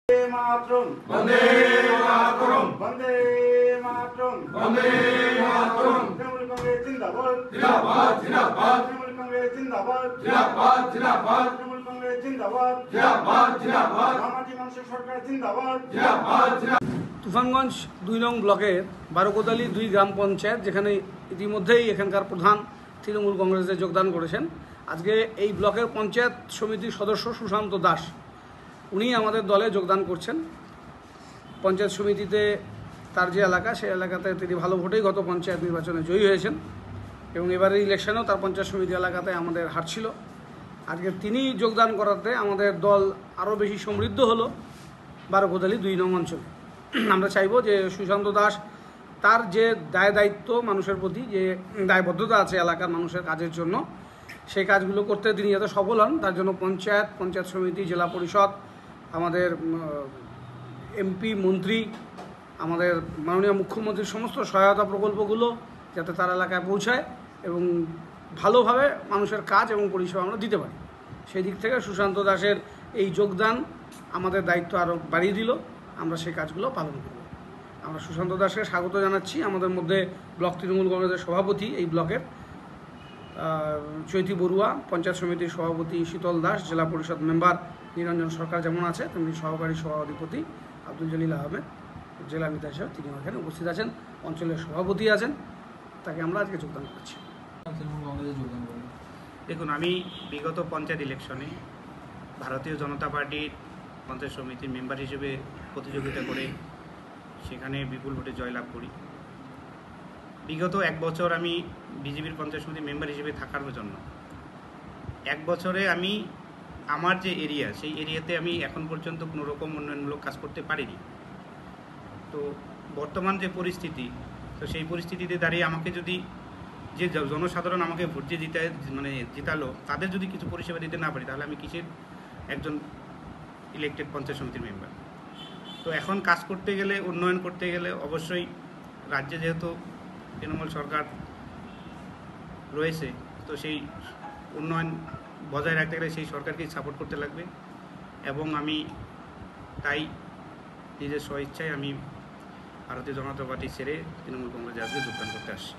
মাতরম বন্দে মাতরম বন্দে মাতরম বন্দে মাতরম তৃণমূল কংগ্রেস জিন্দাবাদ জিন্দাবাদ জিন্দাবাদ তৃণমূল কংগ্রেস জিন্দাবাদ জিন্দাবাদ জিন্দাবাদ তৃণমূল কংগ্রেস জিন্দাবাদ জিন্দাবাদ জিন্দাবাদ মামাটি মানুষের সরকার জিন্দাবাদ জিন্দাবাদ তুফানগঞ্জ ২ নং ব্লকের বারোকোদালি ২ গ্রাম পঞ্চায়েত, যেখানে ইতিমধ্যেই এখানকার প্রধান তৃণমূল কংগ্রেসে যোগদান করেছেন। আজকে এই ব্লকের পঞ্চায়েত সমিতির সদস্য সুশান্ত দাস, উনি আমাদের দলে যোগদান করছেন। পঞ্চায়েত সমিতিতে তার যে এলাকা, সেই এলাকাতে তিনি ভালো ভোটেই গত পঞ্চায়েত নির্বাচনে জয়ী হয়েছেন এবং এবারের ইলেকশনেও তার পঞ্চায়েত সমিতি এলাকাতে আমাদের হার ছিল। আজকে তিনি যোগদান করাতে আমাদের দল আরও বেশি সমৃদ্ধ হলো বারোকোদালি ২ নং অঞ্চলে। আমরা চাইব যে সুশান্ত দাস তার যে দায়িত্ব মানুষের প্রতি, যে দায়বদ্ধতা আছে এলাকার মানুষের কাজের জন্য, সেই কাজগুলো করতে তিনি যাতে সফল হন, তার জন্য পঞ্চায়েত সমিতি, জেলা পরিষদ, আমাদের এমপি, মন্ত্রী, আমাদের মাননীয় মুখ্যমন্ত্রীর সমস্ত সহায়তা প্রকল্পগুলো যাতে তার এলাকায় পৌঁছায় এবং ভালোভাবে মানুষের কাজ এবং পরিষেবা আমরা দিতে পারি, সেই দিক থেকে সুশান্ত দাসের এই যোগদান আমাদের দায়িত্ব আরও বাড়িয়ে দিল। আমরা সেই কাজগুলো পালন করব। আমরা সুশান্ত দাসকে স্বাগত জানাচ্ছি। আমাদের মধ্যে ব্লক তৃণমূল কংগ্রেসের সভাপতি এই ব্লকের চৈতি বড়ুয়া, পঞ্চায়েত সমিতির সভাপতি শীতল দাস, জেলা পরিষদ মেম্বার নিরঞ্জন সরকার যেমন আছে, তেমনি সহকারী সভাধিপতি আব্দুল জলিল আহমেদ, জেলা নেতা হিসেবে তিনি এখানে উপস্থিত আছেন। অঞ্চলের সভাপতি আছেন, তাকে আমরা আজকে যোগদান করছি। দেখুন, আমি বিগত পঞ্চায়েত ইলেকশনে ভারতীয় জনতা পার্টির পঞ্চায়েত সমিতির মেম্বার হিসেবে প্রতিযোগিতা করে সেখানে বিপুল ভোটে জয়লাভ করি। বিগত 1 বছর আমি বিজেপির পঞ্চায়েত সমিতির মেম্বার হিসেবে থাকার জন্য 1 বছরে আমি আমার যে এরিয়া, সেই এরিয়াতে আমি এখন পর্যন্ত কোনো রকম উন্নয়নমূলক কাজ করতে পারিনি। তো বর্তমান যে পরিস্থিতি, তো সেই পরিস্থিতিতে দাঁড়িয়ে আমাকে যদি যে জনসাধারণ আমাকে ভোট দিয়ে জিতালো, তাদের যদি কিছু পরিষেবা দিতে না পারি, তাহলে আমি কিসের একজন ইলেক্টেড পঞ্চায়েত সমিতির মেম্বার? তো এখন কাজ করতে গেলে, উন্নয়ন করতে গেলে অবশ্যই রাজ্যে যেহেতু তৃণমূল সরকার রয়েছে, তো সেই উন্নয়ন বজায় রাখতে গেলে সেই সরকারকেই সাপোর্ট করতে লাগবে এবং আমি তাই নিজের স্বইচ্ছায় আমি ভারতীয় জনতা পার্টি ছেড়ে তৃণমূল কংগ্রেসে আজকে যোগদান করতে আসছি।